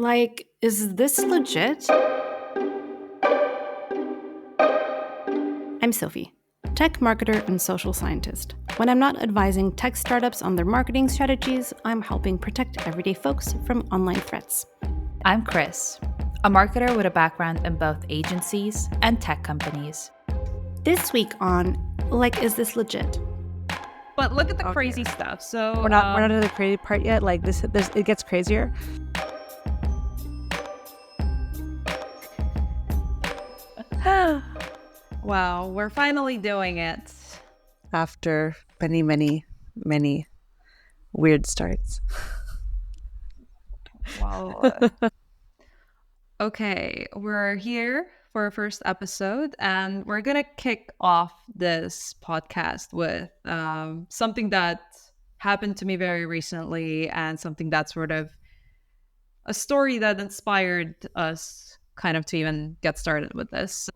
Is this legit? I'm Sophie, tech marketer and social scientist. When I'm not advising tech startups on their marketing strategies, I'm helping protect everyday folks from online threats. I'm Kris, a marketer with a background in both agencies and tech companies. This week on, is this legit? But look at the crazy stuff. So we're not at the crazy part yet. It gets crazier. Wow, we're finally doing it after many weird starts. Wow. Okay, we're here for our first episode, and we're gonna kick off this podcast with something that happened to me very recently, and something that's sort of a story that inspired us kind of to even get started with this.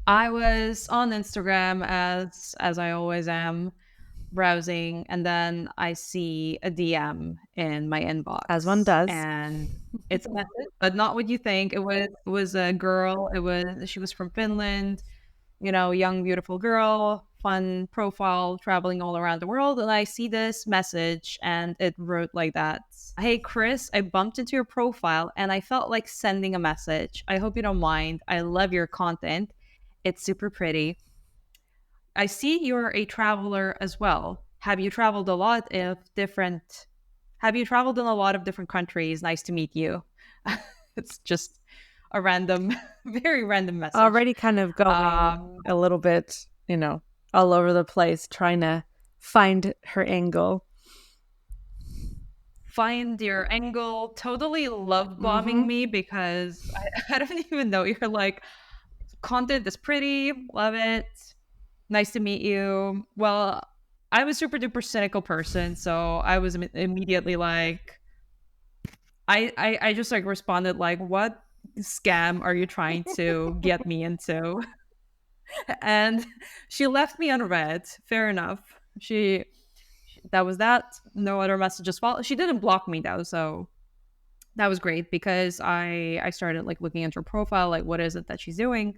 I was on Instagram as I always am, browsing, and then I see a DM in my inbox, as one does, and it's a message, but not what you think. It was a girl. She was from Finland, young beautiful girl, fun profile, traveling all around the world. And I see this message, and it wrote like that: "Hey Kris, I bumped into your profile and I felt like sending a message. I hope you don't mind. I love your content. It's super pretty. I see you're a traveler as well. Have you traveled in a lot of different countries? Nice to meet you." It's just a random, very random message. Already kind of going a little bit, all over the place, trying to find her angle. Find your angle. Totally love bombing me because I don't even know. You're like, content is pretty. Love it. Nice to meet you. Well, I'm a super duper cynical person, so I was immediately like, I just like responded like, "What scam are you trying to get me into?" And she left me unread. Fair enough. That was that. No other messages followed. She didn't block me though, so that was great because I started like looking into her profile, like what is it that she's doing.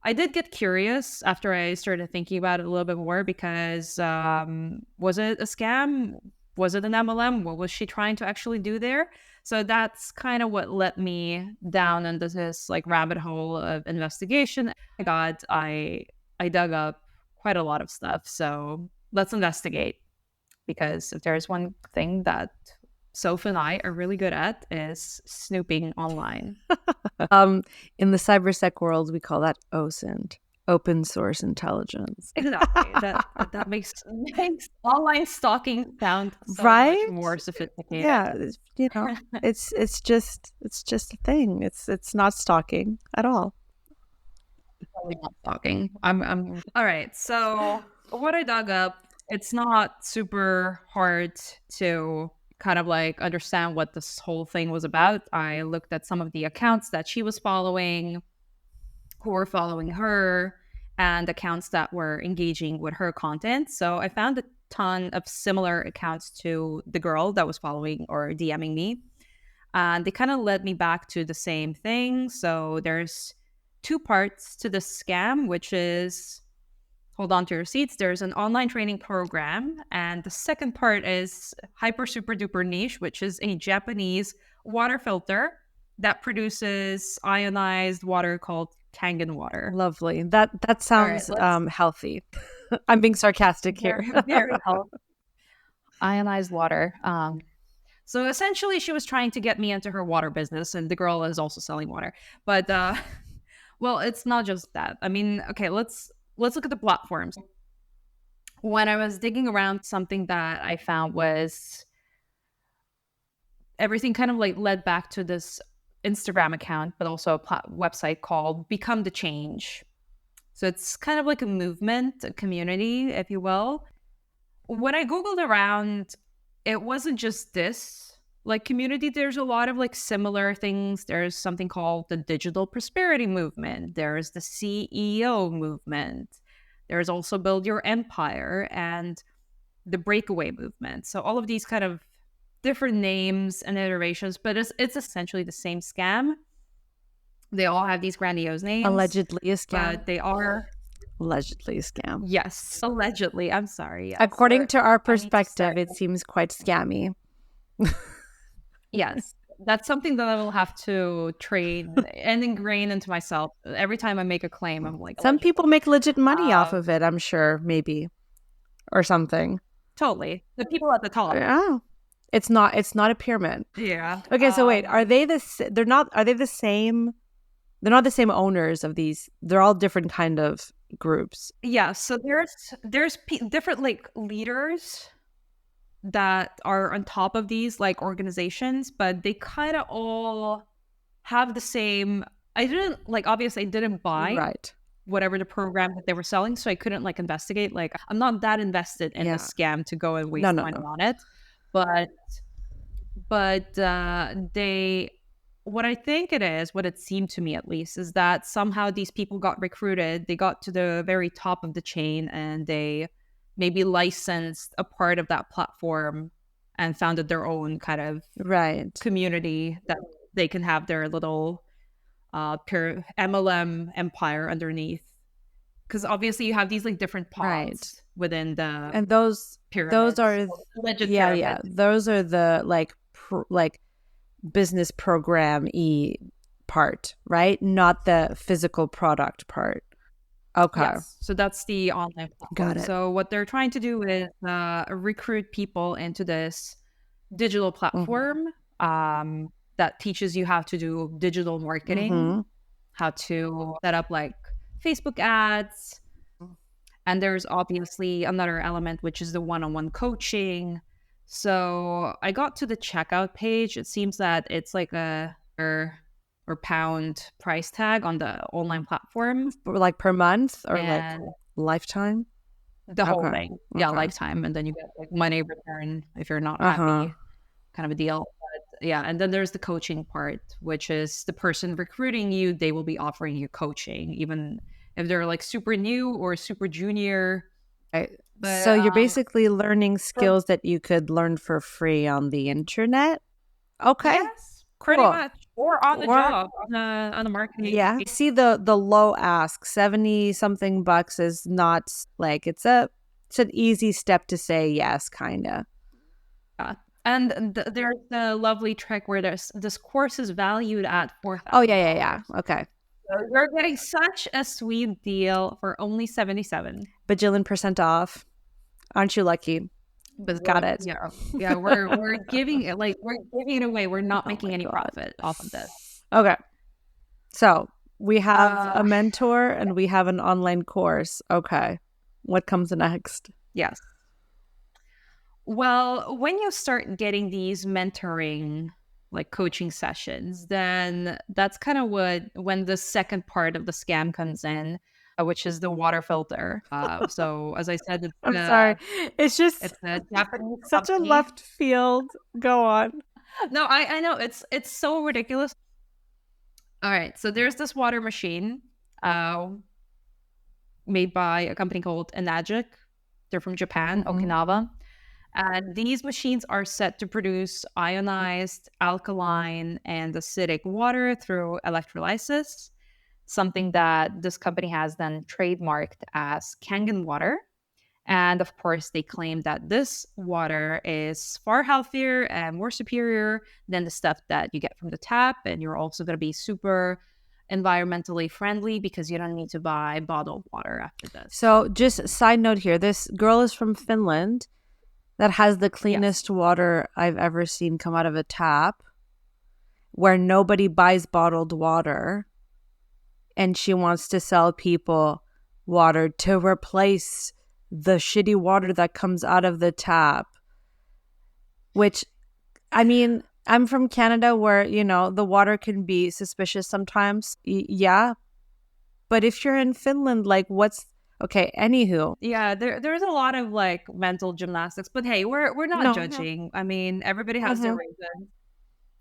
I did get curious after I started thinking about it a little bit more because was it a scam? Was it an MLM? What was she trying to actually do there? So that's kind of what led me down into this like rabbit hole of investigation. I dug up quite a lot of stuff. So let's investigate, because if there's one thing that Soph and I are really good at is snooping online. In the cybersec world, we call that OSINT, open source intelligence. Exactly. that makes online stalking sound so right? much more sophisticated. Yeah, it's just a thing. It's not stalking at all. It's totally not stalking. I'm all right. So what I dug up, it's not super hard to kind of like understand what this whole thing was about. I looked at some of the accounts that she was following, who were following her, and accounts that were engaging with her content. So I found a ton of similar accounts to the girl that was following or DMing me. And they kind of led me back to the same thing. So there's two parts to the scam, which is, hold on to your seats, there's an online training program. And the second part is hyper super duper niche, which is a Japanese water filter that produces ionized water called Kangen water. Lovely. That sounds healthy. I'm being sarcastic here. Very healthy. Ionized water. So essentially, she was trying to get me into her water business, and the girl is also selling water. But well, it's not just that. I mean, okay, let's look at the platforms. When I was digging around, something that I found was everything kind of like led back to this Instagram account, but also a website called Become the Change. So it's kind of like a movement, a community, if you will. When I Googled around, it wasn't just this like community. There's a lot of like similar things. There's something called the digital prosperity movement. There's the CEO movement. There's also Build Your Empire and the breakaway movement. So all of these kind of different names and iterations, but it's essentially the same scam. They all have these grandiose names. Allegedly a scam. But they are allegedly a scam. Yes, allegedly. I'm sorry. Yes. According to our perspective, it seems quite scammy. Yes. That's something that I will have to train and ingrain into myself. Every time I make a claim, I'm like, some people make legit money off of it, I'm sure, maybe. Or something. Totally. The people at the top. Yeah. It's not a pyramid. Yeah. Okay, so wait, are they the same? They're not the same owners of these. They're all different kind of groups. Yeah, so there's different like leaders that are on top of these like organizations, but they kind of all have the same. Obviously I didn't buy whatever the program that they were selling, so I couldn't like investigate. Like I'm not that invested in the scam to go and waste money on it. But they, what I think it is, what it seemed to me at least, is that somehow these people got recruited, they got to the very top of the chain, and they maybe licensed a part of that platform and founded their own kind of community that they can have their little pure MLM empire underneath. Because obviously you have these like different pods within the and those pyramids. Those are those are the like business program-y part, right? Not the physical product part. Okay. Yes. So that's the online platform. Got it. So what they're trying to do is recruit people into this digital platform that teaches you how to do digital marketing, how to set up like Facebook ads. And there's obviously another element, which is the one-on-one coaching. So I got to the checkout page. It seems that it's like a or pound price tag on the online platform. Like per month or like lifetime? The whole thing. Yeah, lifetime. And then you get like money return if you're not happy, kind of a deal. But yeah, and then there's the coaching part, which is the person recruiting you, they will be offering you coaching, even if they're like super new or super junior. But, so you're basically learning skills that you could learn for free on the internet? Okay. Yes, pretty much. Or on the job, on the marketing. Yeah. See the low ask, 70 something bucks is not like it's an easy step to say yes, kind of. Yeah. And there's the lovely trick where this course is valued at $4,000. Oh, yeah. Okay. So you're getting such a sweet deal for only 77 bajillion % off. Aren't you lucky? But got it. Yeah. We're giving it away. We're not making any profit off of this. Okay. So we have a mentor and we have an online course. Okay. What comes next? Yes. Well, when you start getting these mentoring, like coaching sessions, then that's kind of when the second part of the scam comes in, which is the water filter. So as I said, I'm sorry. It's a Japanese such company. A left field. Go on. No, I know it's so ridiculous. All right. So there's this water machine made by a company called Enagic. They're from Japan, Okinawa. And these machines are set to produce ionized, alkaline, and acidic water through electrolysis, something that this company has then trademarked as Kangen water. And of course, they claim that this water is far healthier and more superior than the stuff that you get from the tap. And you're also going to be super environmentally friendly because you don't need to buy bottled water after this. So just a side note here, this girl is from Finland that has the cleanest water I've ever seen come out of a tap, where nobody buys bottled water. And she wants to sell people water to replace the shitty water that comes out of the tap. Which, I mean, I'm from Canada where, the water can be suspicious sometimes. Yeah. But if you're in Finland, like okay, anywho. Yeah, there's a lot of like mental gymnastics. But hey, we're not judging. No. I mean, everybody has their reasons.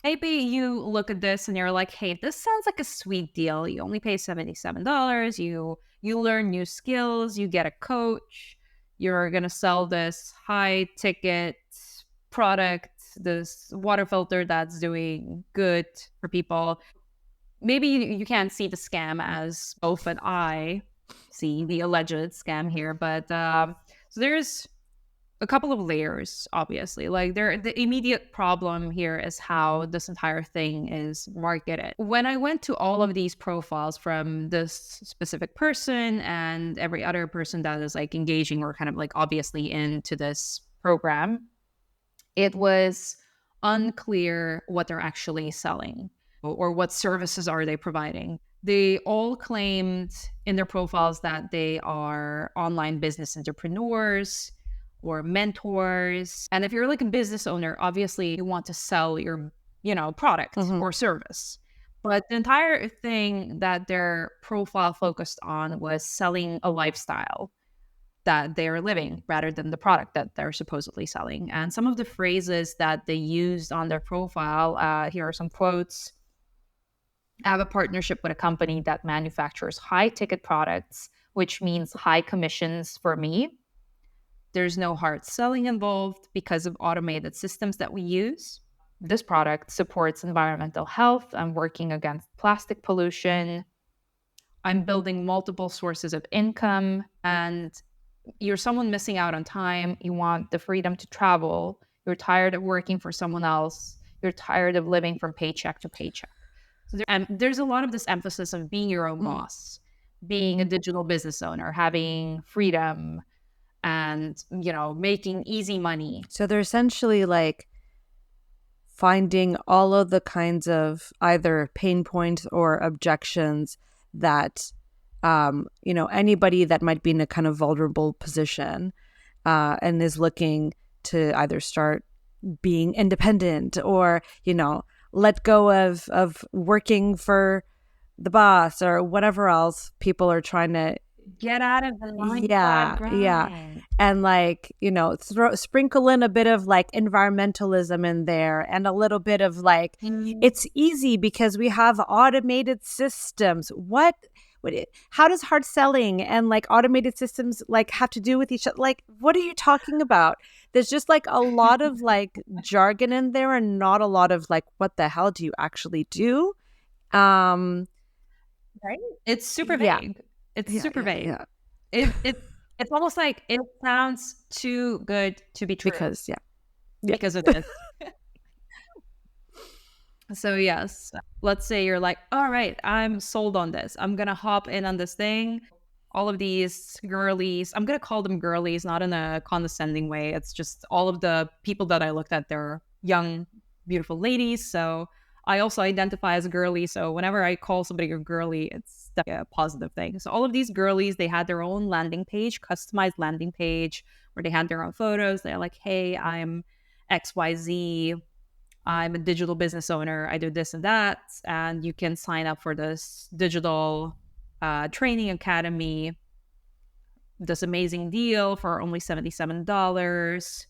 Maybe you look at this and you're like, hey, this sounds like a sweet deal. You only pay $77. You learn new skills. You get a coach. You're going to sell this high ticket product this water filter that's doing good for people. Maybe you can't see the scam as both, but I see the alleged scam here. But so there's a couple of layers, obviously. Like the immediate problem here is how this entire thing is marketed. When I went to all of these profiles from this specific person and every other person that is like engaging or kind of like obviously into this program, it was unclear what they're actually selling or what services are they providing. They all claimed in their profiles that they are online business entrepreneurs or mentors. And if you're like a business owner, obviously you want to sell your, product or service. But the entire thing that their profile focused on was selling a lifestyle that they're living rather than the product that they're supposedly selling. And some of the phrases that they used on their profile, here are some quotes. I have a partnership with a company that manufactures high ticket products, which means high commissions for me. There's no hard selling involved because of automated systems that we use. This product supports environmental health. I'm working against plastic pollution. I'm building multiple sources of income. And you're someone missing out on time. You want the freedom to travel. You're tired of working for someone else. You're tired of living from paycheck to paycheck. So there's a lot of this emphasis of being your own boss, being a digital business owner, having freedom, and making easy money. So they're essentially like finding all of the kinds of either pain points or objections that anybody that might be in a kind of vulnerable position and is looking to either start being independent or let go of working for the boss or whatever else people are trying to get out of the 9-to-5 grind. And like sprinkle in a bit of like environmentalism in there and a little bit of like it's easy because we have automated systems. How does hard selling and like automated systems like have to do with each other? Like, what are you talking about? There's just like a lot of like jargon in there and not a lot of like, what the hell do you actually do? Right? It's super vague. It's super vague. Yeah. It's almost like it sounds too good to be true. Because of this. So yes, let's say you're like, all right, I'm sold on this. I'm going to hop in on this thing. All of these girlies, I'm going to call them girlies, not in a condescending way. It's just all of the people that I looked at, they're young, beautiful ladies. So I also identify as a girly. So whenever I call somebody a girly, it's a positive thing. So all of these girlies, they had their own landing page, customized landing page, where they had their own photos. They're like, hey, I'm XYZ. I'm a digital business owner. I do this and that. And you can sign up for this digital training academy, this amazing deal for only $77.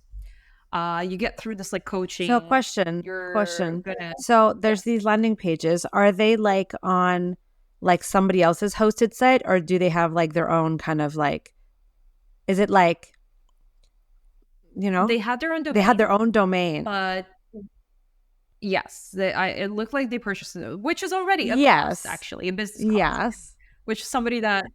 You get through this like coaching. So question. So there's these landing pages. Are they like on like somebody else's hosted site, or do they have like their own kind of like, is it like, they had their own domain. They had their own domain. But yes, it looked like they purchased it, which is already a cost, actually, a business cost. Yes. Which is somebody that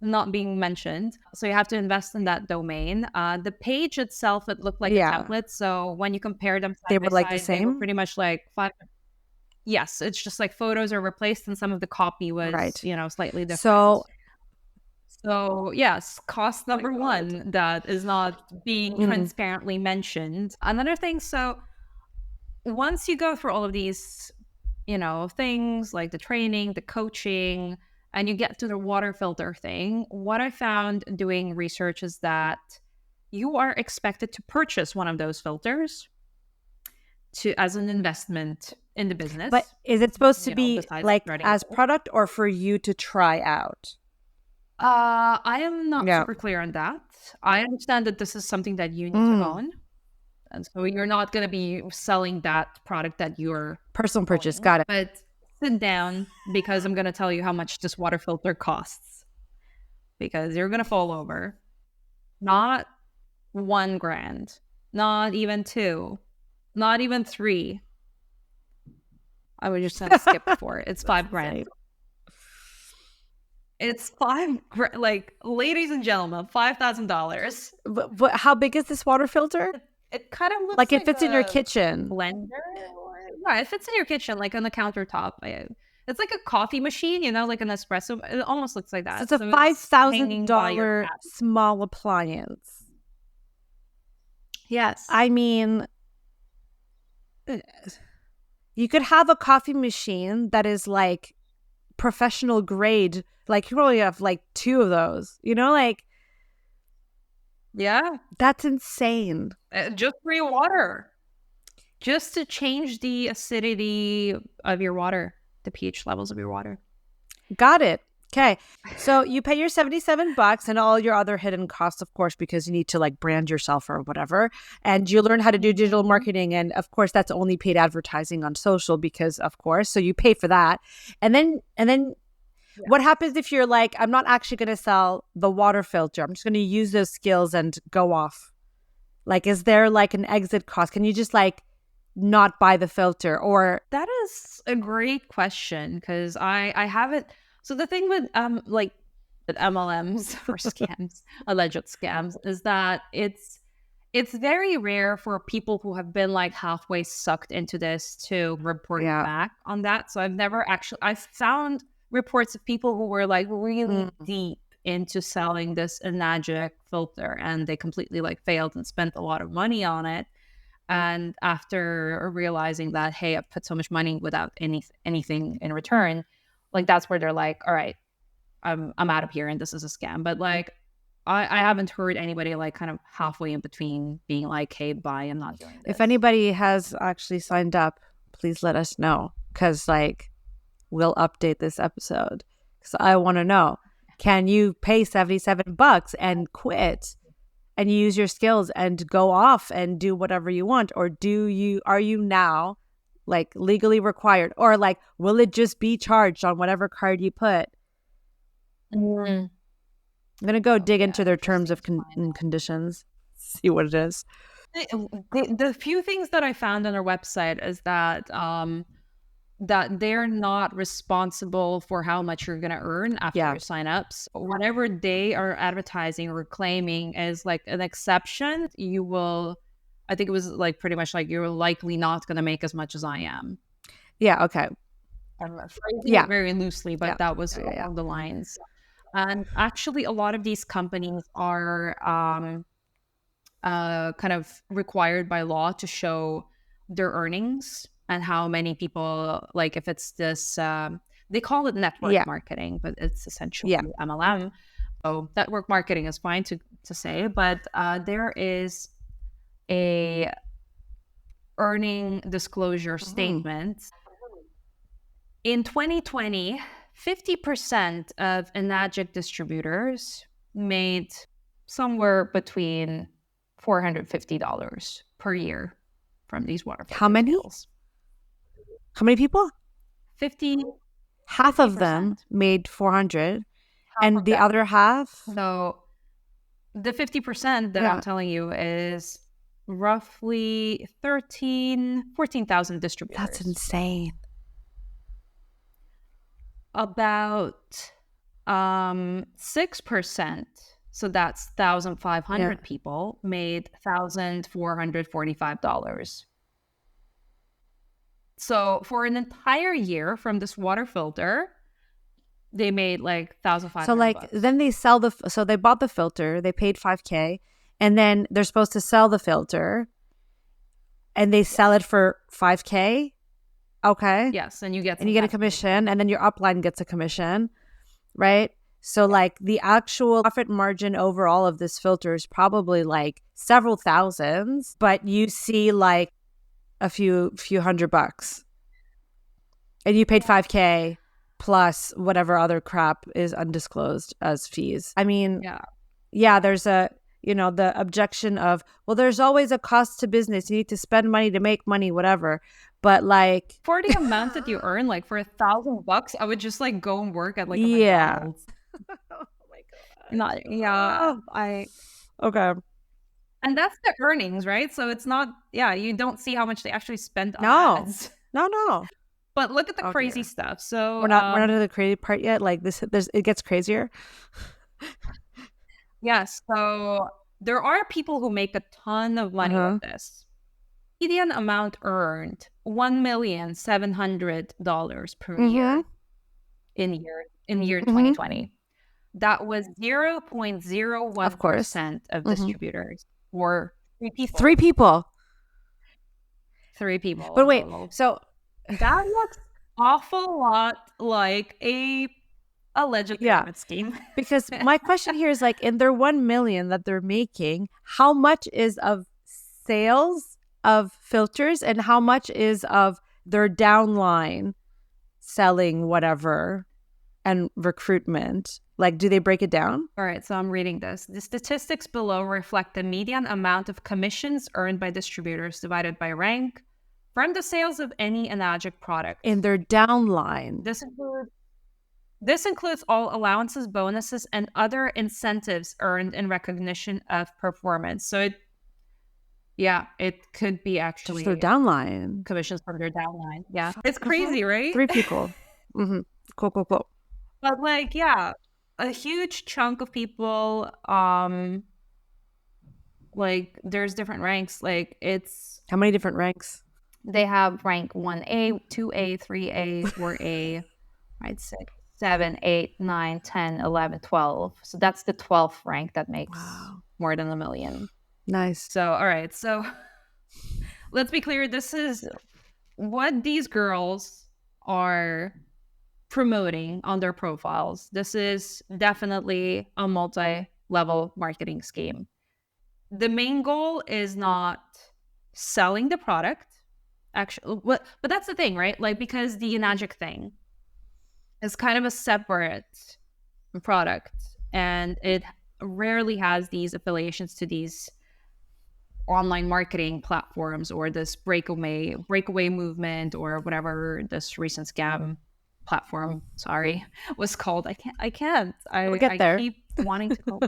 not being mentioned. So you have to invest in that domain. The page itself, it looked like a template. So when you compare them they were like the same? They were pretty much like 5. Yes, it's just like photos are replaced and some of the copy was, slightly different. So yes, cost number one that is not being transparently mentioned. Another thing, so once you go through all of these, things like the training, the coaching, and you get to the water filter thing, what I found doing research is that you are expected to purchase one of those filters as an investment in the business. But is it supposed to be like as product or for you to try out? I am not super clear on that. I understand that this is something that you need to own. And so you're not going to be selling that product that you're personal purchase. Got it. But sit down, because I'm going to tell you how much this water filter costs, because you're going to fall over. Not $1,000, not even $2,000, Not even 3. I would just have to skip 4. It's $5,000. It's like, ladies and gentlemen, $5,000. But how big is this water filter? It kind of looks like it fits in your kitchen. Blender. Yeah, it fits in your kitchen, like on the countertop. It's like a coffee machine, you know, like an espresso. It almost looks like that. So it's a $5,000 small appliance. Yes. I mean, you could have a coffee machine that is like professional grade. Like, you probably have like 2 of those, you know, like. Yeah. That's insane. Just for your water. Just to change the acidity of your water, the pH levels of your water. Got it. Okay. So you pay your $77 and all your other hidden costs, of course, because you need to like brand yourself or whatever. And you learn how to do digital marketing. And of course, that's only paid advertising on social because, of course, so you pay for that. And then what happens if you're like, I'm not actually going to sell the water filter. I'm just going to use those skills and go off. Like, is there like an exit cost? Can you just like not buy the filter? Or that is a great question because I haven't. So the thing with like MLMs or scams, alleged scams, is that it's very rare for people who have been like halfway sucked into this to report back on that. So I've found reports of people who were like really deep into selling this Enagic filter and they completely like failed and spent a lot of money on it. And after realizing that, hey, I put so much money without anything in return, like that's where they're like, all right, I'm out of here and this is a scam. But like I haven't heard anybody like kind of halfway in between being like, hey, bye, I'm not doing this. If anybody has actually signed up, please let us know because like we'll update this episode because I want to know, can you pay $77 and quit and use your skills and go off and do whatever you want? Or are you now like legally required, or like, will it just be charged on whatever card you put? I'm going to go dig into their terms of conditions, see what it is. The few things that I found on their website is that that they're not responsible for how much you're going to earn after your signups. Whatever they are advertising or claiming as like an exception, you will, I think it was like pretty much like you're likely not going to make as much as I am. Yeah, okay. I'm phrasing it very loosely, but that was along the lines. And actually, a lot of these companies are kind of required by law to show their earnings and how many people, like if it's this, they call it network marketing, but it's essentially MLM. So network marketing is fine to say, but there is a earning disclosure statement. In 2020, 50% of Enagic distributors made somewhere between $450 per year from these water filter How many? sales. How many people? 50. Half of them made 400, and the other half. So the 50% that I'm telling you is roughly 14,000 distributors. That's insane. About 6%, so that's 1,500 people, made $1,445. So for an entire year from this water filter, they made like $1,500. So like then they sell so they bought the filter, they paid $5,000, and then they're supposed to sell the filter, and they sell it for $5,000. Okay. Yes, and you get a commission, and then your upline gets a commission, right? So like the actual profit margin overall of this filter is probably like several thousands, but you see like a few $100, and you paid $5,000 plus whatever other crap is undisclosed as fees. I mean, there's the objection of, well, there's always a cost to business. You need to spend money to make money, whatever. But like for the amount that you earn, like for $1,000, I would just like go and work at like a McDonald's. Oh my god. Okay. And that's the earnings, right? So it's not, you don't see how much they actually spend on No. ads. No. But look at the Oh, crazy dear. stuff. So We're not to the crazy part yet. Like this, it gets crazier. yes, so there are people who make a ton of money with this. Median amount earned $1,700,000 per year in year 2020. That was 0.01% of distributors, or 3 people. 3 people. 3 people. But wait, total. so that looks awful lot like a alleged pyramid scheme. Because my question here is like, in their 1 million that they're making, how much is of sales of filters and how much is of their downline selling whatever and recruitment? Like, do they break it down? All right, so I'm reading this. The statistics below reflect the median amount of commissions earned by distributors divided by rank from the sales of any Enagic product. In their downline. This includes all allowances, bonuses, and other incentives earned in recognition of performance. So it could be actually their downline. Commissions from their downline. Yeah. It's crazy, right? 3 people. Cool. But like, a huge chunk of people, like there's different ranks. Like it's how many different ranks? They have rank 1A, 2A, 3A, 4A, right? 6, 7, 8, 9, 10, 11, 12. So that's the 12th rank that makes more than $1 million. Nice. So, all right. So let's be clear. This is what these girls are promoting on their profiles. This is definitely a multi-level marketing scheme. The main goal is not selling the product. Actually, but that's the thing, right? Like, because the Enagic thing is kind of a separate product, and it rarely has these affiliations to these online marketing platforms or this breakaway movement or whatever this recent scam platform was called. I can't. We'll get there. I keep wanting to call.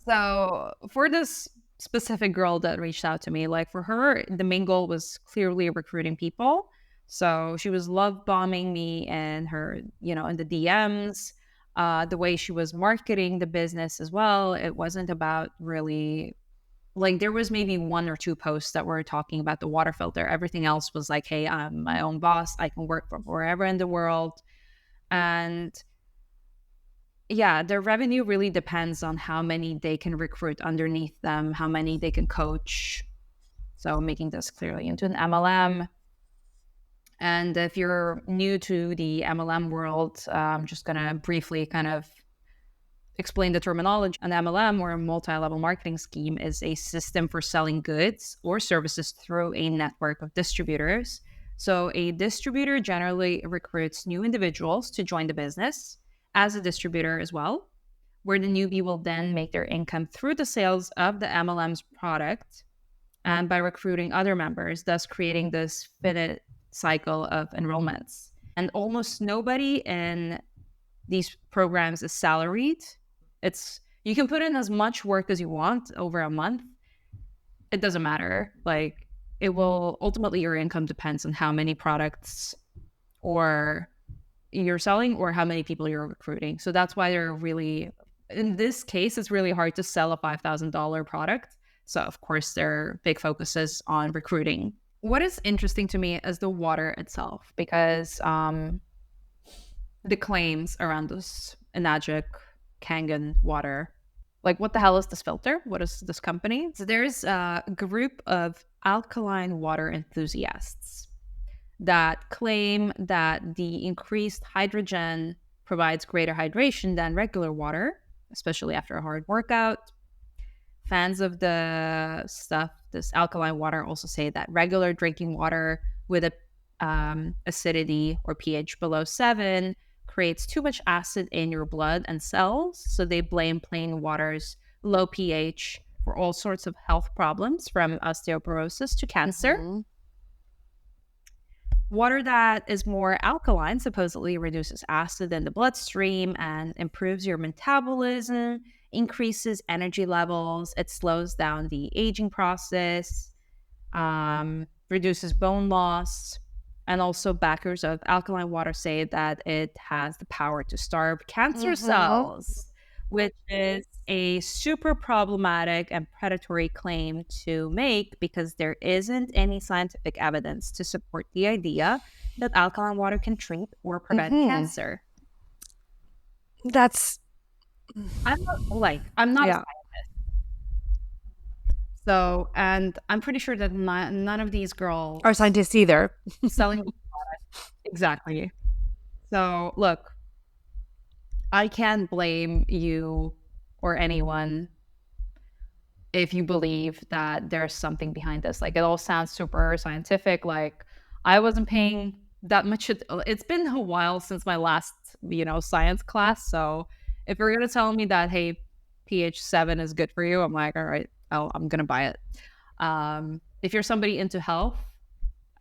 So for this specific girl that reached out to me, like for her, the main goal was clearly recruiting people. So she was love bombing me and her, in the DMs, the way she was marketing the business as well. It wasn't about really, like, there was maybe 1 or 2 posts that were talking about the water filter. Everything else was like, hey, I'm my own boss. I can work from wherever in the world. And their revenue really depends on how many they can recruit underneath them, how many they can coach. So making this clearly into an MLM. And if you're new to the MLM world, I'm just going to briefly kind of explain the terminology. An MLM, or a multi-level marketing scheme, is a system for selling goods or services through a network of distributors. So a distributor generally recruits new individuals to join the business as a distributor as well, where the newbie will then make their income through the sales of the MLM's product and by recruiting other members, thus creating this finite cycle of enrollments. And almost nobody in these programs is salaried. You can put in as much work as you want over a month. It doesn't matter. Like, it will ultimately, your income depends on how many products or you're selling or how many people you're recruiting. So that's why they're really, in this case, it's really hard to sell a $5,000 product. So of course their big focus is on recruiting. What is interesting to me is the water itself, because the claims around this Enagic Kangen water, like, what the hell is this filter? What is this company? So there's a group of alkaline water enthusiasts that claim that the increased hydrogen provides greater hydration than regular water, especially after a hard workout. Fans of the stuff, this alkaline water, also say that regular drinking water with a acidity or pH below 7 creates too much acid in your blood and cells. So they blame plain water's low pH for all sorts of health problems, from osteoporosis to cancer. Water that is more alkaline supposedly reduces acid in the bloodstream and improves your metabolism, increases energy levels, it slows down the aging process, reduces bone loss. And also backers of alkaline water say that it has the power to starve cancer cells, which is a super problematic and predatory claim to make because there isn't any scientific evidence to support the idea that alkaline water can treat or prevent cancer. That's I'm not a yeah. scientist. So, and I'm pretty sure that none of these girls Are scientists either. selling the product. Exactly. So, look, I can't blame you or anyone if you believe that there's something behind this. Like, it all sounds super scientific. Like, I wasn't paying that much. It's been a while since my last, science class. So if you're going to tell me that, hey, pH 7 is good for you, I'm like, all right, I'm going to buy it. If you're somebody into health,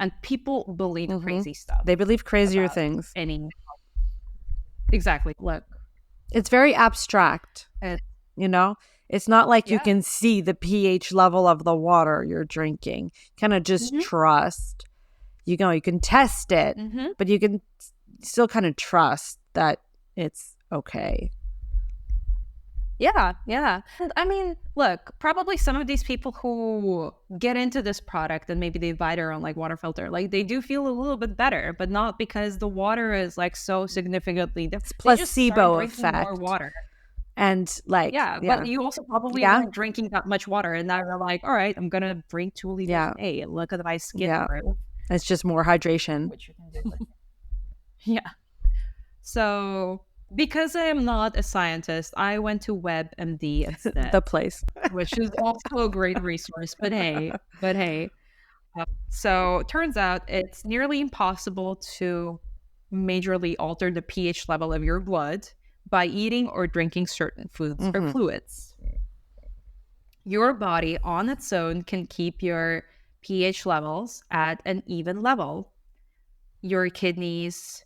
and people believe crazy stuff. They believe crazier things. Exactly. Look, it's very abstract. It's not like you can see the pH level of the water you're drinking. Kind of just trust. You can test it, but you can still kind of trust that it's okay. Yeah. And I mean, look, probably some of these people who get into this product and maybe they buy their own like water filter, like they do feel a little bit better, but not because the water is like so significantly different. It's placebo effect. More water. And like, but you also probably weren't drinking that much water, and now you're like, all right, I'm gonna drink 2 liters a day. Look at my skin. It's just more hydration. Which you can do. So because I am not a scientist, I went to WebMD instead. The place. Which is also a great resource. But hey. So it turns out it's nearly impossible to majorly alter the pH level of your blood by eating or drinking certain foods or fluids. Your body on its own can keep your pH levels at an even level. Your kidneys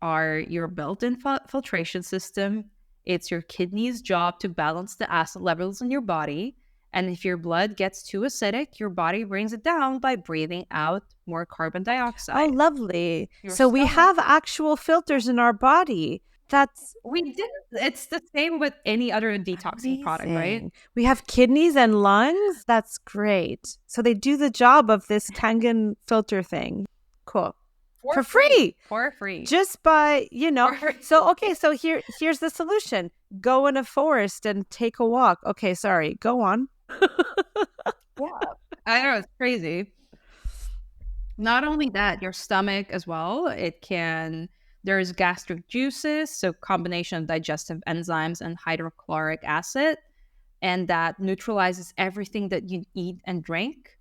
are your built-in filtration system. It's your kidney's job to balance the acid levels in your body. And if your blood gets too acidic, your body brings it down by breathing out more carbon dioxide. Oh, lovely. So we have actual filters in our body. We did. It's the same with any other detoxing product, right? We have kidneys and lungs. That's great. So they do the job of this Kangen filter thing. Cool. For free. Just by, So, okay. So here's the solution. Go in a forest and take a walk. Okay. Sorry. Go on. I know. It's crazy. Not only that, your stomach as well. There's gastric juices, so combination of digestive enzymes and hydrochloric acid, and that neutralizes everything that you eat and drink.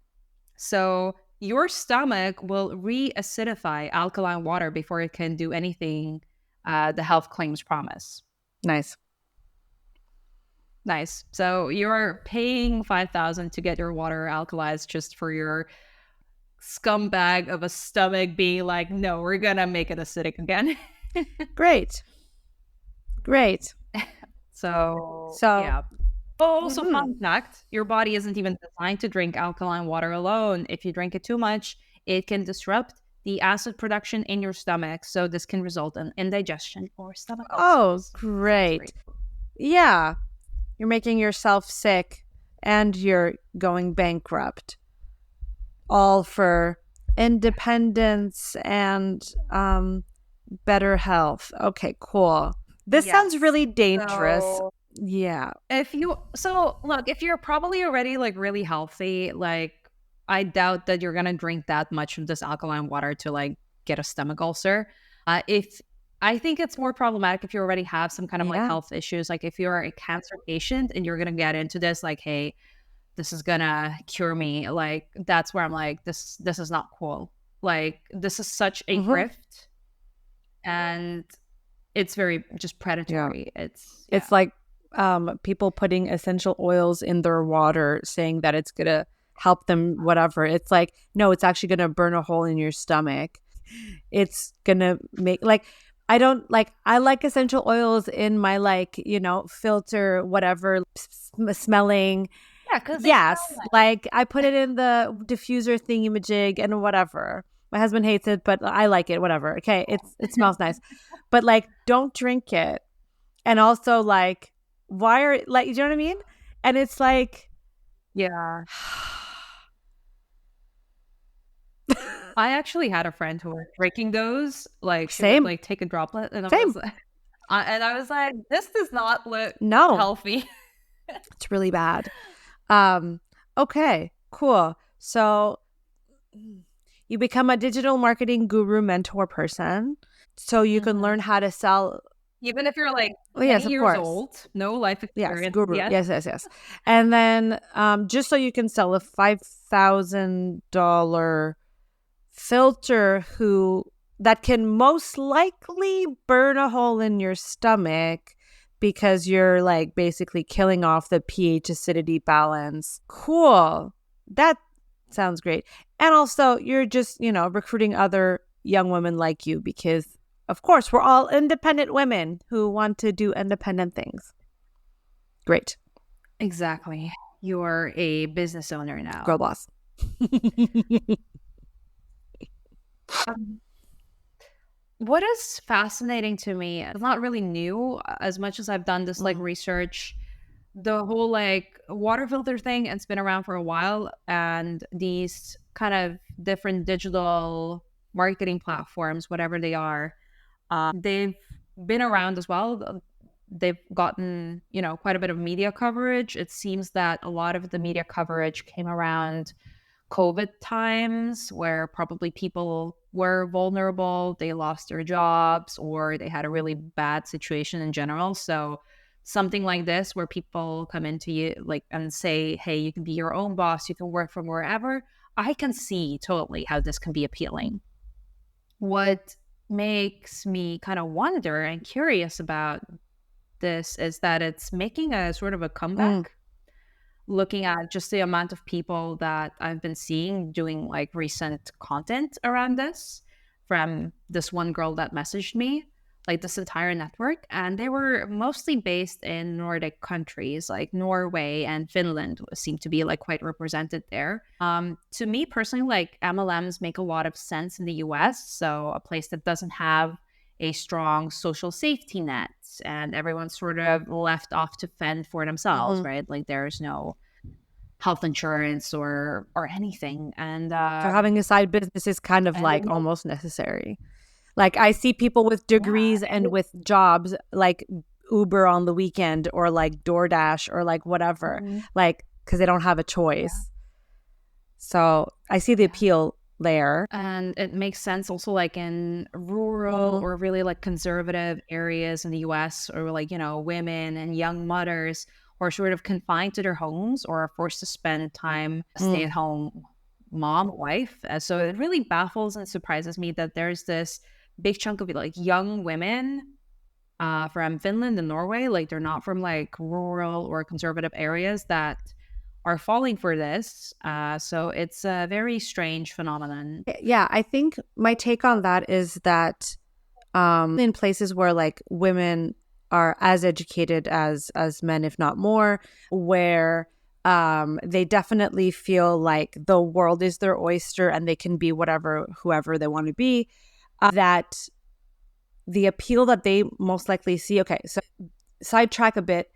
So your stomach will re-acidify alkaline water before it can do anything the health claims promise. Nice. So you're paying $5,000 to get your water alkalized just for your scumbag of a stomach being like, no, we're gonna make it acidic again. Great. So yeah. Also, fun fact, your body isn't even designed to drink alkaline water alone. If you drink it too much, it can disrupt the acid production in your stomach. So this can result in indigestion or stomach ulcers. Oh, great. Yeah. You're making yourself sick and you're going bankrupt. All for independence and better health. Okay, cool. This sounds really dangerous. If you're probably already like really healthy, like I doubt that you're gonna drink that much of this alkaline water to like get a stomach ulcer. I think it's more problematic if you already have some kind of like health issues. Like if you're a cancer patient and you're gonna get into this, like, hey, this is gonna cure me. Like that's where I'm like, this is not cool. Like this is such a grift, and it's very just predatory. It's like people putting essential oils in their water, saying that it's gonna help them. Whatever. It's like, no, it's actually gonna burn a hole in your stomach. It's gonna make like I don't like, I like essential oils in my like, filter, whatever, smelling. Yeah, because they Yes. smell nice. Like I put it in the diffuser thingy-majig and whatever. My husband hates it, but I like it, whatever. Okay. It smells nice. But like, don't drink it. And also like, why are like, you know what I mean? And it's like, Yeah. I actually had a friend who was drinking those. Like she Same. would like take a droplet, and Same. I was like, this does not look No. healthy. It's really bad. Okay, cool. So you become a digital marketing guru mentor person. So you can learn how to sell. Even if you're like Oh, yes, 20 of years course. old, no life Yes, experience guru. yet. Yes. And then just so you can sell a $5,000 filter that can most likely burn a hole in your stomach because you're like basically killing off the pH acidity balance. Cool. That sounds great. And also you're just, recruiting other young women like you because of course we're all independent women who want to do independent things. Great. Exactly. You're a business owner now. Girl boss. What is fascinating to me, it's not really new as much as I've done this like research. The whole like water filter thing, it's been around for a while, and these kind of different digital marketing platforms, whatever they are, they've been around as well. They've gotten, quite a bit of media coverage. It seems that a lot of the media coverage came around COVID times where probably people were vulnerable, they lost their jobs, or they had a really bad situation in general. So something like this where people come into you like and say, hey, you can be your own boss, you can work from wherever. I can see totally how this can be appealing. What makes me kind of wonder and curious about this is that it's making a sort of a comeback. Looking at just the amount of people that I've been seeing doing like recent content around this, from this one girl that messaged me, like this entire network, and they were mostly based in Nordic countries like Norway and Finland seem to be like quite represented there. To me personally, like MLMs make a lot of sense in the US, so a place that doesn't have a strong social safety net and everyone's sort of left off to fend for themselves, right? Like there's no health insurance or anything. And So having a side business is kind of like almost necessary. Like I see people with degrees and with jobs like Uber on the weekend or like DoorDash or like whatever, like because they don't have a choice. So I see the appeal there. And it makes sense also like in rural or really like conservative areas in the US, or like, women and young mothers who are sort of confined to their homes or are forced to spend time stay at home mom, wife. So it really baffles and surprises me that there's this big chunk of like young women from Finland and Norway, like they're not from like rural or conservative areas, that are falling for this. So it's a very strange phenomenon. Yeah, I think my take on that is that in places where like women are as educated as men, if not more, where they definitely feel like the world is their oyster and they can be whoever they want to be, that the appeal that they most likely see. Okay, so sidetrack a bit.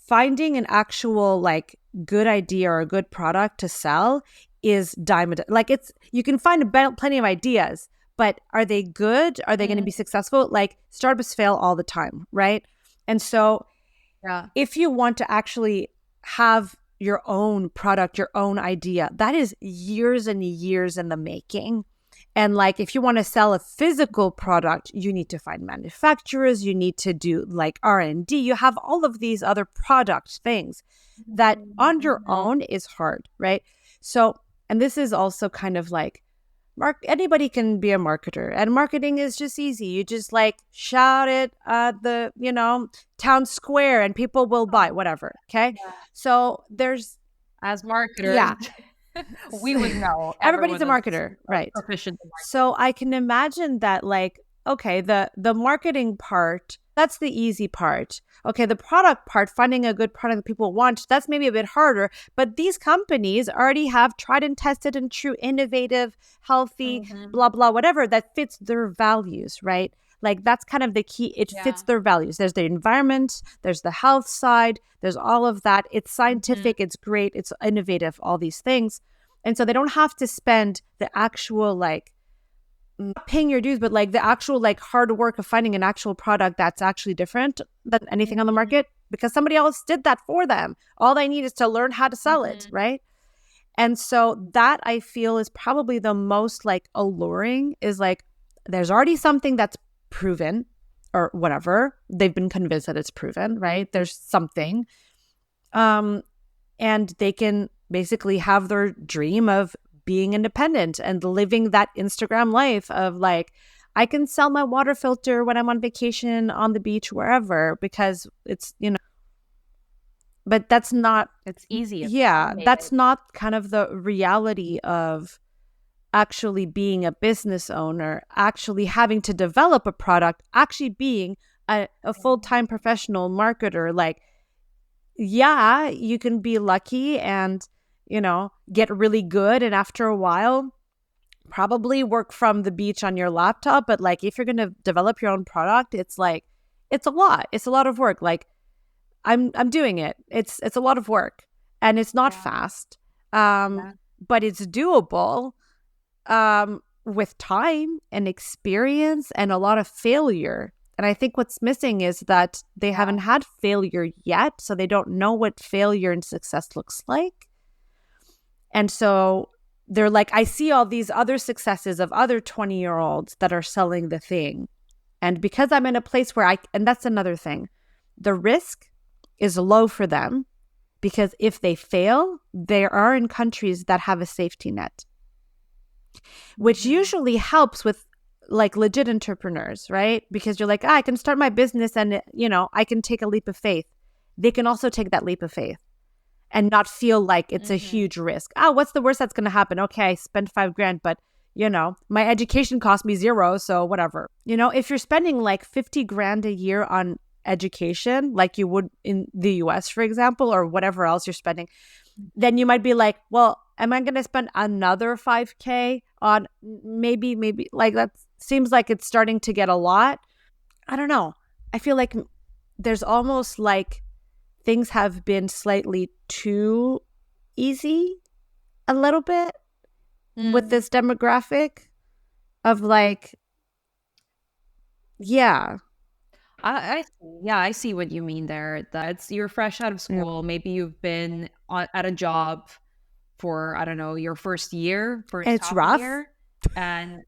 Finding an actual like good idea or a good product to sell is diamond. Like you can find plenty of ideas, but are they good? Are they going to be successful? Like startups fail all the time, right? And so if you want to actually have your own product, your own idea, that is years and years in the making. And like, if you want to sell a physical product, you need to find manufacturers, you need to do like R&D, you have all of these other product things that on your own is hard, right? So, and this is also kind of like, anybody can be a marketer, and marketing is just easy. You just like shout it at the, town square and people will buy, whatever. Okay. So there's, as marketers, we would know. Everybody's a marketer, right? Proficient. So I can imagine that like okay, the marketing part, that's the easy part. Okay, the product part, finding a good product that people want, that's maybe a bit harder. But these companies already have tried and tested and true, innovative, healthy, blah, blah, whatever that fits their values, right? Like that's kind of the key. It fits their values. There's the environment, there's the health side, there's all of that. It's scientific, it's great, it's innovative, all these things. And so they don't have to spend the actual like not paying your dues, but like the actual like hard work of finding an actual product that's actually different than anything on the market because somebody else did that for them. All they need is to learn how to sell it, right? And so that I feel is probably the most like alluring is like there's already something that's proven or whatever. They've been convinced that it's proven, right? There's something. And they can basically have their dream of being independent and living that Instagram life of like, I can sell my water filter when I'm on vacation on the beach, wherever, because it's, you know, but that's not, It's easy. yeah, that's not kind of the reality of actually being a business owner, actually having to develop a product, actually being a full-time professional marketer. Like, yeah, you can be lucky and, you know, get really good. And after a while, probably work from the beach on your laptop. But like, if you're going to develop your own product, it's like, it's a lot. It's a lot of work. Like I'm doing it. It's a lot of work and it's not fast. But it's doable with time and experience and a lot of failure. And I think what's missing is that they haven't had failure yet. So they don't know what failure and success looks like. And so they're like, I see all these other successes of other 20-year-olds that are selling the thing. And because I'm in a place where and that's another thing, the risk is low for them because if they fail, they are in countries that have a safety net, which usually helps with like legit entrepreneurs, right? Because you're like, I can start my business and, you know, I can take a leap of faith. They can also take that leap of faith and not feel like it's a huge risk. Oh, what's the worst that's going to happen? Okay, I spent $5,000, but you know, my education cost me $0, so whatever. You know, if you're spending like $50,000 a year on education, like you would in the US, for example, or whatever else you're spending, then you might be like, well, am I going to spend another $5,000 on maybe like that seems like it's starting to get a lot. I don't know. I feel like there's almost like things have been slightly too easy a little bit with this demographic of like, yeah. I see what you mean there. That's you're fresh out of school. Maybe you've been at a job for, I don't know, your first year, And it's rough. year, and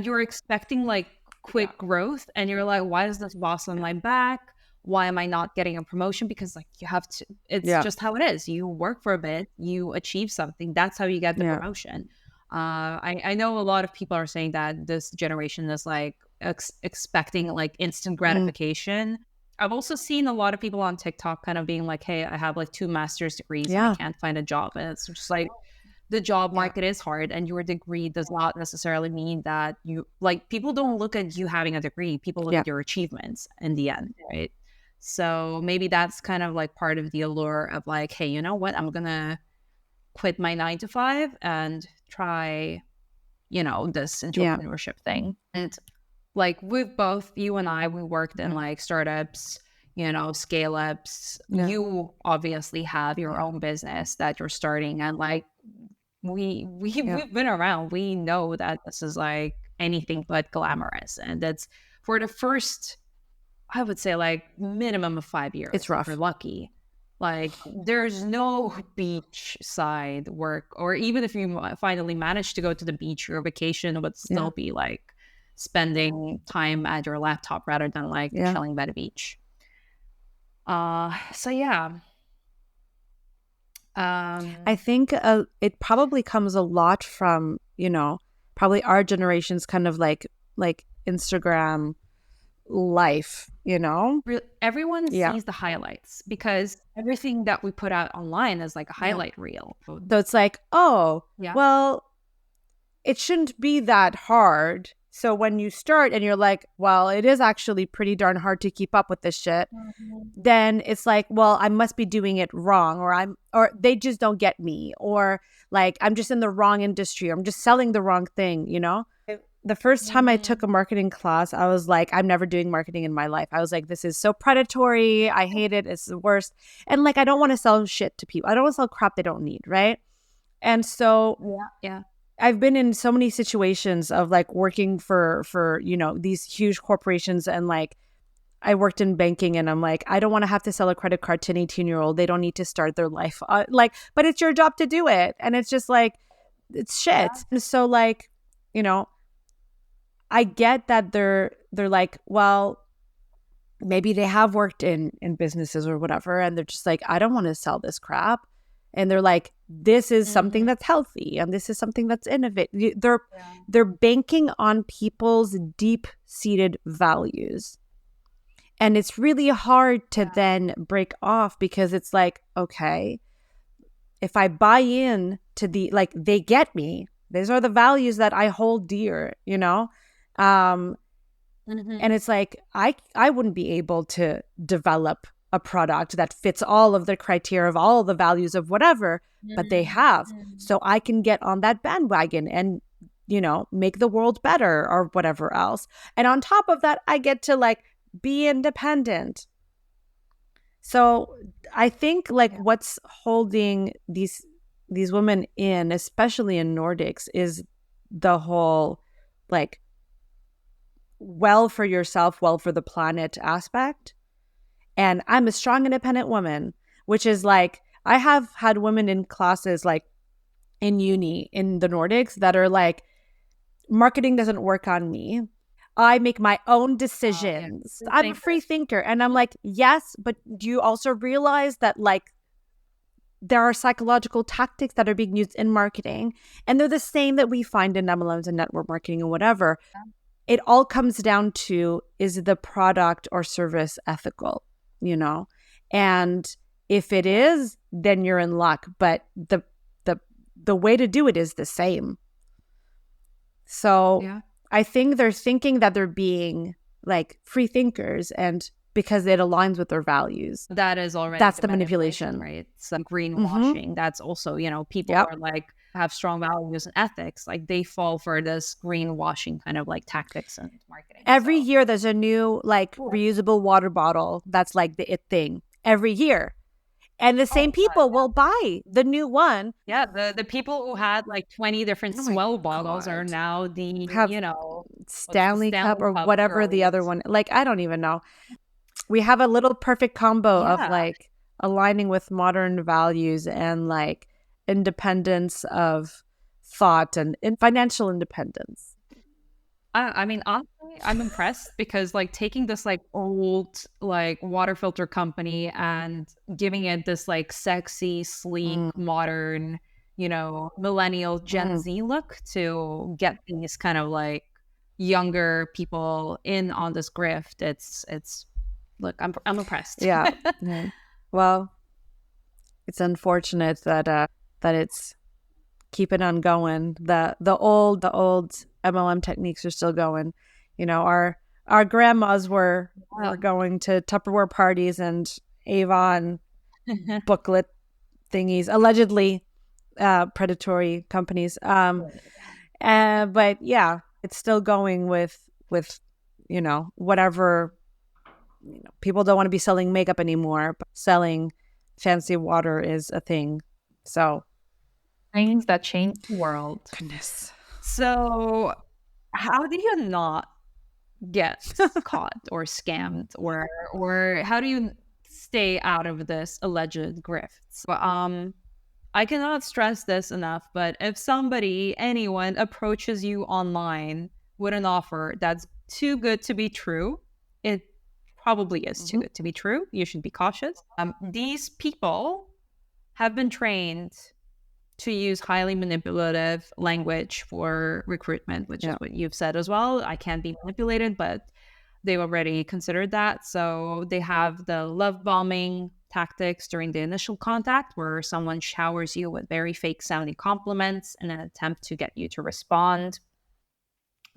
you're expecting like quick growth, and you're like, why is this boss on my back? Why am I not getting a promotion? Because like you have to, it's just how it is. You work for a bit, you achieve something. That's how you get the promotion. I know a lot of people are saying that this generation is like expecting like instant gratification. I've also seen a lot of people on TikTok kind of being like, hey, I have like 2 master's degrees and I can't find a job. And it's just like the job market is hard, and your degree does not necessarily mean that you like people don't look at you having a degree. People look at your achievements in the end, right? So maybe that's kind of like part of the allure of like, hey, you know what? I'm going to quit my 9 to 5 and try, you know, this entrepreneurship thing. And like with both you and I, we worked in like startups, you know, scale ups. You obviously have your own business that you're starting, and like we've been around. We know that this is like anything but glamorous, and that's for the first, I would say like minimum of 5 years. It's rough. If you're lucky. Like there's no beachside work, or even if you finally manage to go to the beach, your vacation would still be like spending time at your laptop rather than like chilling by the beach. So yeah. I think it probably comes a lot from, you know, probably our generation's kind of like Instagram life, you know? Everyone sees the highlights because everything that we put out online is like a highlight reel. So it's like, oh, well, it shouldn't be that hard. So when you start and you're like, well, it is actually pretty darn hard to keep up with this shit, then it's like, well, I must be doing it wrong, or they just don't get me, or like I'm just in the wrong industry, or I'm just selling the wrong thing, you know? The first time I took a marketing class, I was like, I'm never doing marketing in my life. I was like, this is so predatory. I hate it. It's the worst. And like, I don't want to sell shit to people. I don't want to sell crap they don't need, right? And so Yeah. I've been in so many situations of like working for you know, these huge corporations, and like I worked in banking, and I'm like, I don't want to have to sell a credit card to an 18-year-old. They don't need to start their life. Like, but it's your job to do it. And it's just like, it's shit. Yeah. And so like, you know, I get that they're like, well, maybe they have worked in businesses or whatever, and they're just like, I don't want to sell this crap. And they're like, this is something that's healthy, and this is something that's innovative. They're banking on people's deep-seated values. And it's really hard to then break off, because it's like, okay, if I buy in to the, like, they get me. These are the values that I hold dear, you know? And it's like, I wouldn't be able to develop a product that fits all of the criteria of all the values of whatever, but they have. So I can get on that bandwagon and, you know, make the world better or whatever else. And on top of that, I get to like be independent. So I think like what's holding these women in, especially in Nordics, is the whole like well for yourself, well for the planet aspect. And I'm a strong, independent woman, which is like, I have had women in classes like in uni in the Nordics that are like, marketing doesn't work on me. I make my own decisions. I'm a free thinker. And I'm like, yes, but do you also realize that like there are psychological tactics that are being used in marketing, and they're the same that we find in MLMs and network marketing and whatever. It all comes down to, is the product or service ethical, you know? And if it is, then you're in luck. But the way to do it is the same. So I think they're thinking that they're being like free thinkers, and because it aligns with their values. That is already that's the manipulation, right? It's greenwashing. That's also, you know, people are like have strong values and ethics. Like they fall for this greenwashing kind of like tactics and marketing. Every year there's a new like reusable water bottle that's like the it thing every year. And the same people will buy the new one. Yeah, the people who had like 20 different Swell bottles are now have, you know, Stanley Cup or whatever girls. The other one. Like, I don't even know. We have a little perfect combo of like aligning with modern values and like independence of thought and financial independence. I mean, honestly, I'm impressed because like taking this like old like water filter company and giving it this like sexy, sleek, modern, you know, millennial Gen Z look to get these kind of like younger people in on this grift. It's look, I'm impressed. Yeah. Well, it's unfortunate that it's keeping on going. The old MLM techniques are still going. You know, our grandmas were going to Tupperware parties and Avon booklet thingies, allegedly predatory companies. But yeah, it's still going with you know, whatever. You know, people don't want to be selling makeup anymore, but selling fancy water is a thing. So things that change the world. Goodness. So how do you not get caught or scammed, or how do you stay out of this alleged grifts? I cannot stress this enough, but if anyone approaches you online with an offer that's too good to be true, it probably is too good to be true. You should be cautious. These people have been trained to use highly manipulative language for recruitment, which is what you've said as well. I can't be manipulated, but they've already considered that. So they have the love bombing tactics during the initial contact, where someone showers you with very fake sounding compliments in an attempt to get you to respond.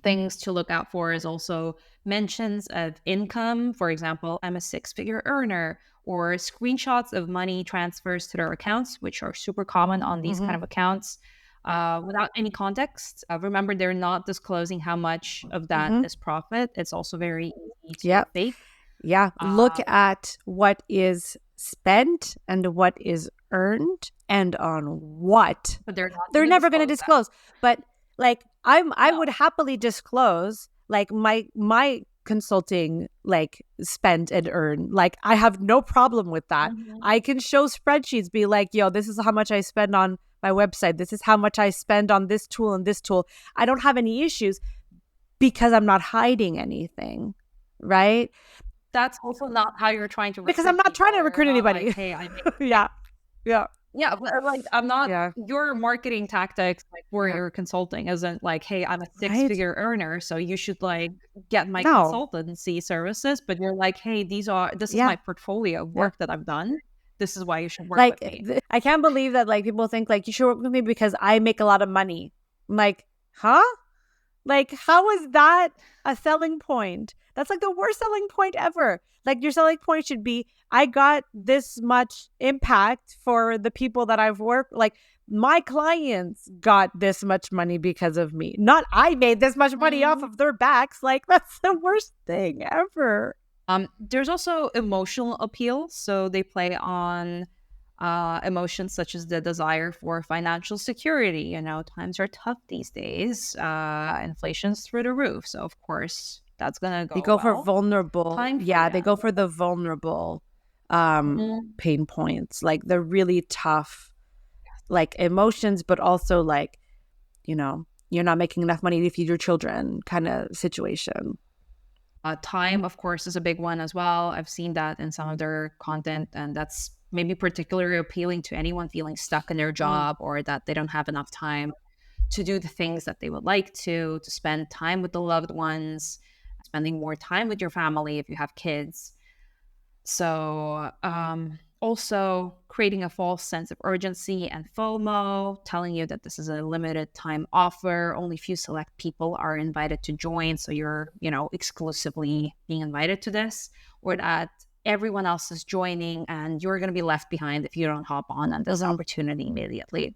things to look out for is also mentions of income. For example, I'm a 6-figure earner, or screenshots of money transfers to their accounts, which are super common on these kind of accounts, without any context. Remember, they're not disclosing how much of that is profit. It's also very easy to Yep. fake. Yeah. Look at what is spent and what is earned and on what. But they're not They're gonna never going to disclose that. disclose. But like I No. would happily disclose like my consulting like spend and earn. Like I have no problem with that. I can show spreadsheets, be like, yo, this is how much I spend on my website. This is how much I spend on this tool and this tool. I don't have any issues because I'm not hiding anything, right? That's also not how you're trying to recruit Because I'm not trying to people. recruit You're not anybody. like, hey, I make Yeah. Yeah. Yeah, but like I'm not Yeah. your marketing tactics like where Yeah. you're consulting isn't like, hey, I'm a Right. 6-figure earner, so you should like get my No. consultancy services. But you're like, hey, this is Yeah. my portfolio of work that I've done. This is why you should work Like with me. I can't believe that like people think like you should work with me because I make a lot of money. I'm like, huh? Like, how is that a selling point? That's like the worst selling point ever. Like your selling point should be, I got this much impact for the people that I've worked. Like my clients got this much money because of me. Not I made this much money off of their backs. Like that's the worst thing ever. There's also emotional appeal. So they play on emotions such as the desire for financial security. You know, times are tough these days. Inflation's through the roof. So, of course, that's going to go They go for well. vulnerable. Time Yeah, they go freedom. for the vulnerable pain points. Like the really tough like emotions, but also like, you know, you're not making enough money to feed your children kind of situation. Time, of course, is a big one as well. I've seen that in some of their content, and that's maybe particularly appealing to anyone feeling stuck in their job or that they don't have enough time to do the things that they would like to spend time with the loved ones, spending more time with your family if you have kids. So, also creating a false sense of urgency and FOMO, telling you that this is a limited time offer. Only few select people are invited to join. So you're, exclusively being invited to this, or that everyone else is joining and you're going to be left behind if you don't hop on this opportunity immediately.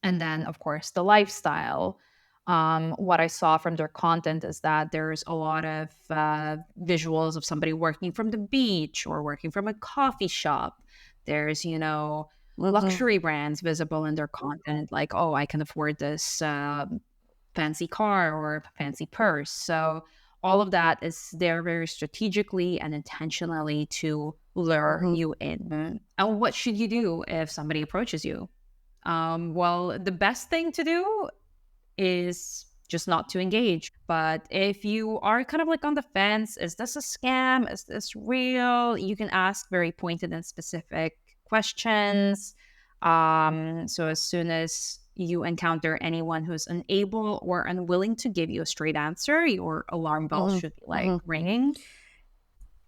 And then, of course, the lifestyle. What I saw from their content is that there's a lot of visuals of somebody working from the beach or working from a coffee shop. There's, luxury brands visible in their content, like, oh, I can afford this fancy car or fancy purse. So all of that is there very strategically and intentionally to lure you in. And what should you do if somebody approaches you? Well, the best thing to do is just not to engage. But if you are kind of like on the fence, is this a scam? Is this real? You can ask very pointed and specific questions. So as soon as you encounter anyone who's unable or unwilling to give you a straight answer, your alarm bell should be like ringing.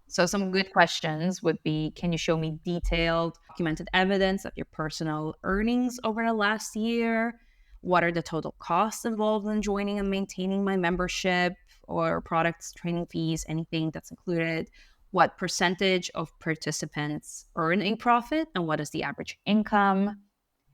So some good questions would be, can you show me detailed, documented evidence of your personal earnings over the last year? What are the total costs involved in joining and maintaining my membership or products, training fees, anything that's included? What percentage of participants earn a profit and what is the average income?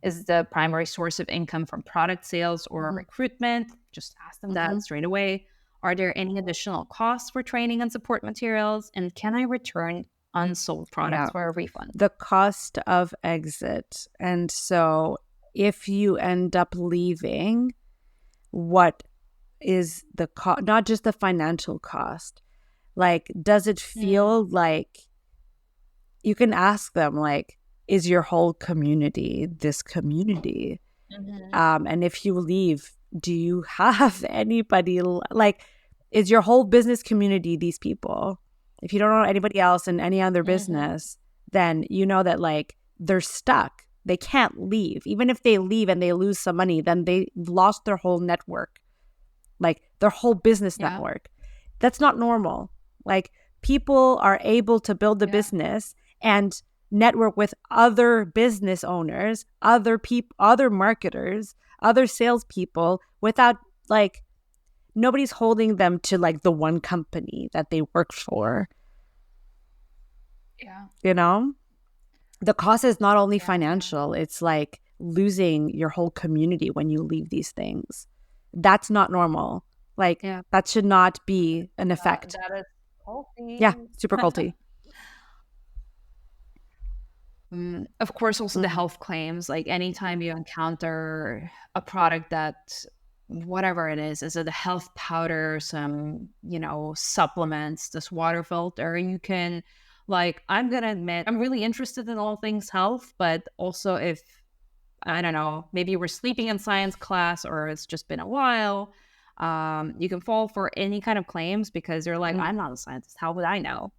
Is the primary source of income from product sales or recruitment? Just ask them that straight away. Are there any additional costs for training and support materials? And can I return unsold products for a refund? The cost of exit. And so if you end up leaving, what is the cost? Not just the financial cost. Like, does it feel like you can ask them, like, is your whole community this community? And if you leave, do you have anybody like, is your whole business community these people? If you don't know anybody else in any other business, then you know that like they're stuck. They can't leave. Even if they leave and they lose some money, then they lost their whole network, like their whole business network. That's not normal. Like people are able to build a business and network with other business owners, other people, other marketers, other salespeople without like nobody's holding them to like the one company that they work for. Yeah. You know, the cost is not only financial, it's like losing your whole community when you leave these things. That's not normal. Like that should not be an effect. That is culty. Yeah, super culty. Of course, also the health claims. Like anytime you encounter a product that, whatever it is it a health powder, some, supplements, this water filter, you can, like, I'm gonna admit, I'm really interested in all things health, but also if, I don't know, maybe you were sleeping in science class or it's just been a while, you can fall for any kind of claims because you're like, I'm not a scientist, how would I know?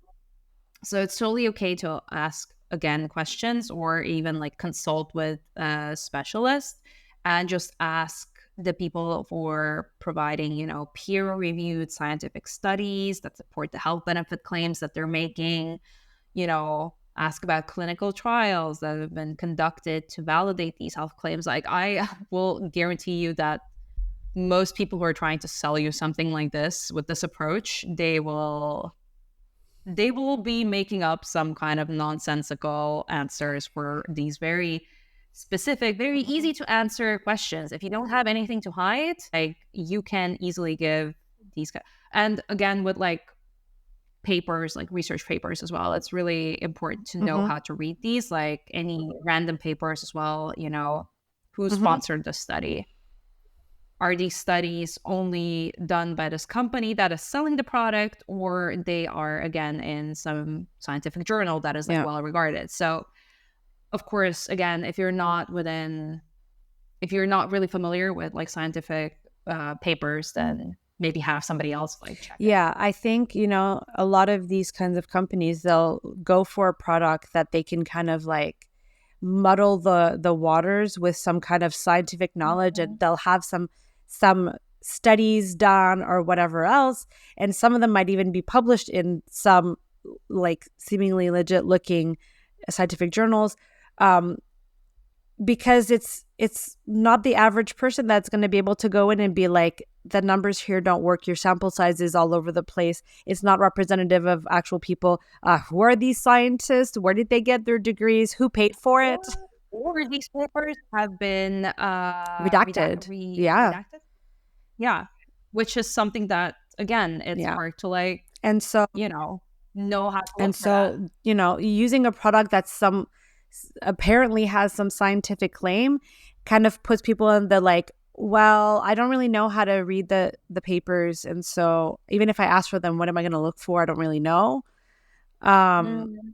So it's totally okay to ask again questions or even like consult with a specialist and just ask the people for providing, peer-reviewed scientific studies that support the health benefit claims that they're making, ask about clinical trials that have been conducted to validate these health claims. Like, I will guarantee you that most people who are trying to sell you something like this with this approach, they will be making up some kind of nonsensical answers for these very specific, very easy to answer questions. If you don't have anything to hide, like, you can easily give these. And again, with like papers, like research papers as well, it's really important to know how to read these, like any random papers as well, who sponsored the study. Are these studies only done by this company that is selling the product, or they are, again, in some scientific journal that is like well regarded? So, of course, again, if you're not really familiar with like scientific papers, then maybe have somebody else like check it. I think, a lot of these kinds of companies, they'll go for a product that they can kind of like muddle the waters with some kind of scientific knowledge, and they'll have some studies done or whatever else, and some of them might even be published in some like seemingly legit looking scientific journals, because it's not the average person that's going to be able to go in and be like, the numbers here don't work, your sample size is all over the place, it's not representative of actual people. Who are these scientists? Where did they get their degrees? Who paid for it? Or these papers have been redacted. Yeah, which is something that, again, it's hard to like, and so know how to look and for so that. Using a product that apparently has some scientific claim kind of puts people in the like, well, I don't really know how to read the papers, and so even if I ask for them, what am I going to look for? I don't really know. And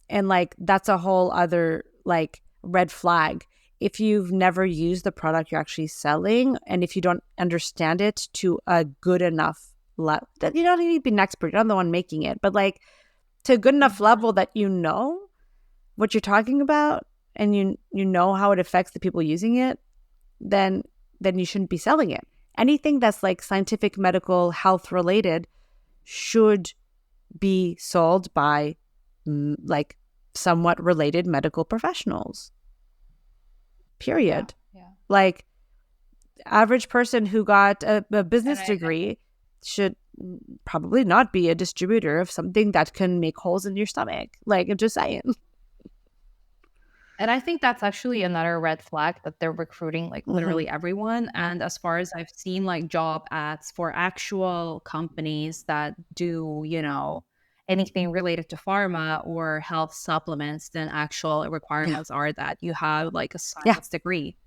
like, that's a whole other like red flag. If you've never used the product you're actually selling, and if you don't understand it to a good enough level, that you don't need to be an expert, you're not the one making it, but like to a good enough level that you know what you're talking about and you know how it affects the people using it, then you shouldn't be selling it. Anything that's like scientific, medical, health related should be sold by like somewhat related medical professionals. Period. Like, average person who got a business degree should probably not be a distributor of something that can make holes in your stomach. Like, I'm just saying. And I think that's actually another red flag, that they're recruiting like literally everyone. And as far as I've seen, like job ads for actual companies that do, anything related to pharma or health supplements, then actual requirements are that you have like a science degree.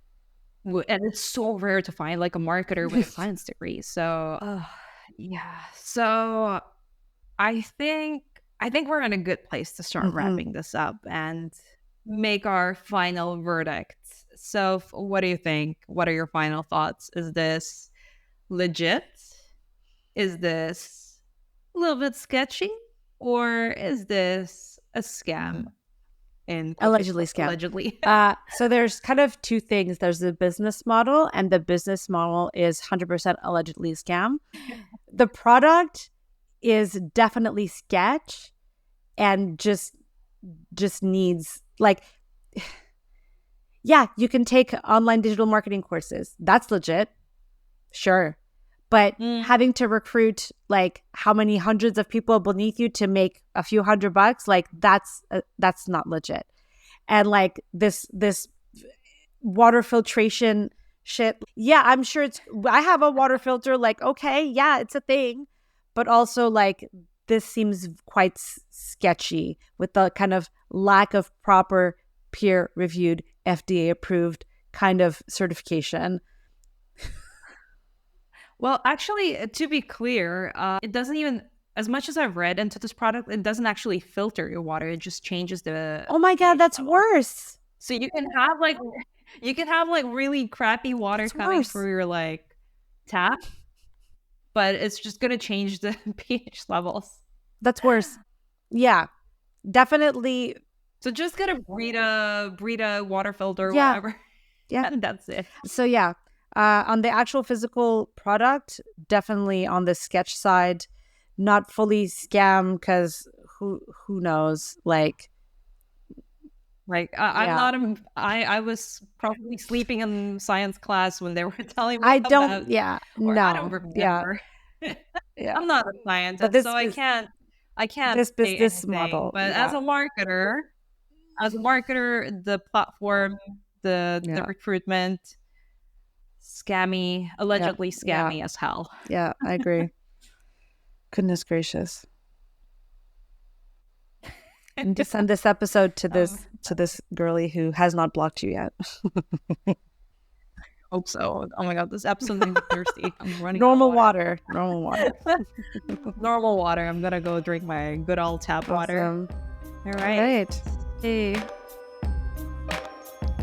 And it's so rare to find like a marketer with a science degree. So so I think we're in a good place to start wrapping this up and make our final verdict. So what do you think? What are your final thoughts? Is this legit? Is this a little bit sketchy? Or is this a scam? Allegedly scam. Allegedly. So there's kind of two things. There's the business model, and the business model is 100% allegedly scam. The product is definitely sketch and just needs like, you can take online digital marketing courses. That's legit. Sure. But having to recruit like how many hundreds of people beneath you to make a few $100, like that's not legit. And like this water filtration shit. Yeah, I'm sure I have a water filter, like, okay, yeah, it's a thing. But also like this seems quite sketchy with the kind of lack of proper peer reviewed, FDA approved kind of certification. Well, actually, to be clear, it doesn't even, as much as I've read into this product, it doesn't actually filter your water. It just changes the. Oh my God, that's worse. So you can have like really crappy water coming through your like tap, but it's just gonna change the pH levels. That's worse. Yeah, definitely. So just get a Brita water filter, whatever. Yeah, and that's it. So yeah. On the actual physical product, definitely on the sketch side, not fully scam because who knows? Like I was probably sleeping in science class when they were telling me. I don't remember. Yeah. I'm not a scientist, so I can't this say business anything. model. But as a marketer, the platform, the recruitment. Allegedly scammy as hell. Yeah, I agree. Goodness gracious. And to send this episode to this girly who has not blocked you yet. Hope so. Oh my God, this episode made me thirsty. I'm running Normal water. Normal water. I'm gonna go drink my good old tap water. All right. Hey.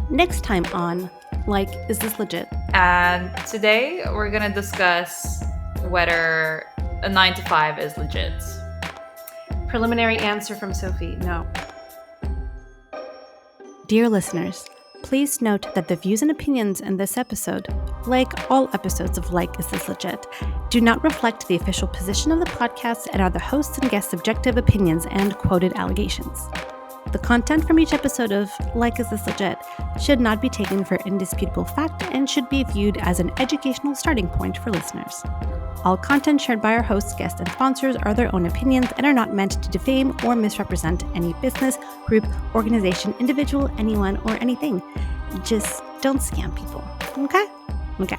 Next time on Like, is this legit? And today we're going to discuss whether a 9-to-5 is legit. Preliminary answer from Sophie, no. Dear listeners, please note that the views and opinions in this episode, like all episodes of Like, is this legit, do not reflect the official position of the podcast and are the hosts and guests' subjective opinions and quoted allegations. The content from each episode of Like, is this legit should not be taken for indisputable fact and should be viewed as an educational starting point for listeners. All content shared by our hosts, guests, and sponsors are their own opinions and are not meant to defame or misrepresent any business, group, organization, individual, anyone, or anything. Just don't scam people, okay? Okay.